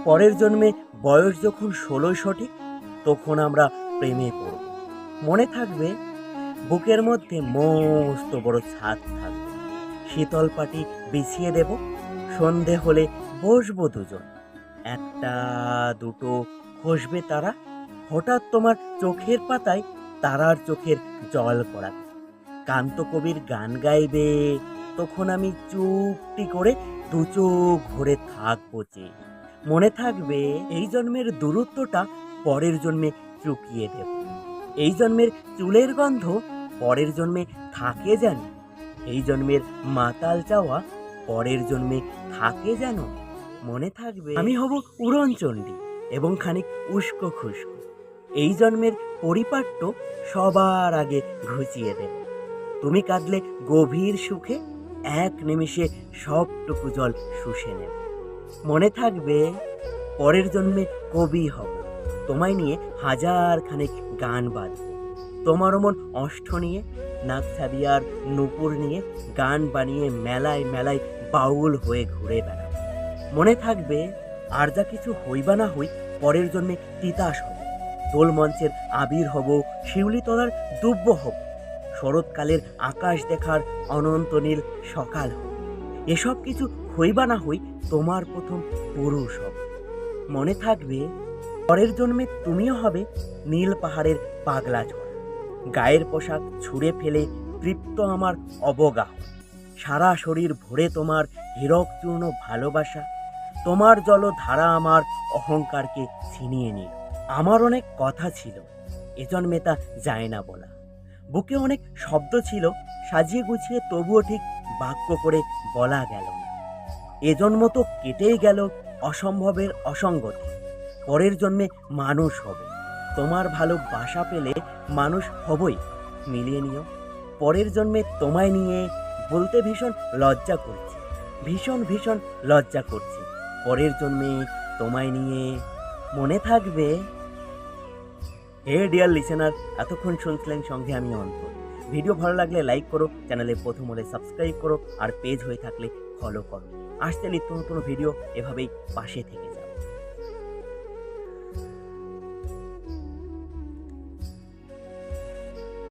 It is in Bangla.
পরের জন্মে বয়স যখন 16 সঠিক, তখন আমরা প্রেমে পড়ব। মনে থাকবে, বুকের মধ্যে মস্ত বড় ছাদ থাকবে, শীতল পাটি বিছিয়ে দেব, সন্ধে হলে বসবো দুজন, একটা দুটো খসবে তারা, হঠাৎ তোমার চোখের পাতায় তারার চোখের জল পড়াবে, কান্ত কবির গান গাইবে, তখন আমি চুপটি করে দু চোখ ভরে থাকবো যে। মনে থাকবে, এই জন্মের দূরত্বটা পরের জন্মে চুকিয়ে দেব, এই জন্মের চুলের গন্ধ পরের জন্মে থাকে জানি, এই জন্মের মাতাল চাওয়া পরের জন্মে থাকে যেন। মনে থাকবে, আমি হব উড়নচণ্ডী এবং খানিক উস্কো খুস্কো, এই জন্মের পরিপাট্য সবার আগে ঘুচিয়ে দেব, তুমি কাঁদলে গভীর সুখে এক নিমিষে সবটুকু জল শুষে নেব। মনে থাকবে, পরের জন্মে কবি হব, তোমায় নিয়ে হাজার খানেক গান বাঁধব, তোমারও মন অষ্ট নিয়ে, নাকছাবিয়ার নূপুর নিয়ে গান বানিয়ে মেলায় মেলায় বাউল হয়ে ঘুরে বেড়াব। মনে থাকবে, আর যা কিছু হইবা না হই, পরের জন্মে তিতাস হব, দোল মঞ্চের আবির হব, শিউলি তলার দুব্য হব, শরৎকালের আকাশ দেখার অনন্ত নীল সকাল হব, এসব কিছু হইবা না হই তোমার প্রথম পুরুষ হব। মনে থাকবে, পরের জন্মে তুমিও হবে নীল পাহাড়ের পাগলা ঝড়, গায়ের পোশাক ছুঁড়ে ফেলে তৃপ্ত আমার অবগাহ, সারা শরীর ভরে তোমার হীরক চূর্ণ ভালোবাসা, তোমার জলধারা আমার অহংকারকে ছিনিয়ে নিল। আমার অনেক কথা ছিল, এ জন্মে তা যায় না বলা, বুকে অনেক শব্দ ছিল, সাজিয়ে গুছিয়ে তবুও ঠিক বাক্য করে বলা গেল না। এ জন্ম তো কেটেই গেল অসম্ভবের অসঙ্গতি, পরের জন্মে মানুষ হবে, তোমার ভালোবাসা পেলে মানুষ হবই, মিলিয়ে নিও। পরের জন্মে তোমায় নিয়ে বলতে ভীষণ লজ্জা করছে, ভীষণ ভীষণ লজ্জা করছে, পরের জন্মে তোমায় নিয়ে। মনে থাকবে। হে ডিয়ার লিসেনার, এতক্ষণ শুনছিলেন সঙ্গে আমি অন্তর। ভিডিও ভালো লাগলে লাইক করো, চ্যানেলে প্রথম হলে সাবস্ক্রাইব করো, আর পেজ হয়ে থাকলে ফলো করো। আসছে নিত্য নতুন ভিডিও, এভাবেই পাশে থেকে যায়।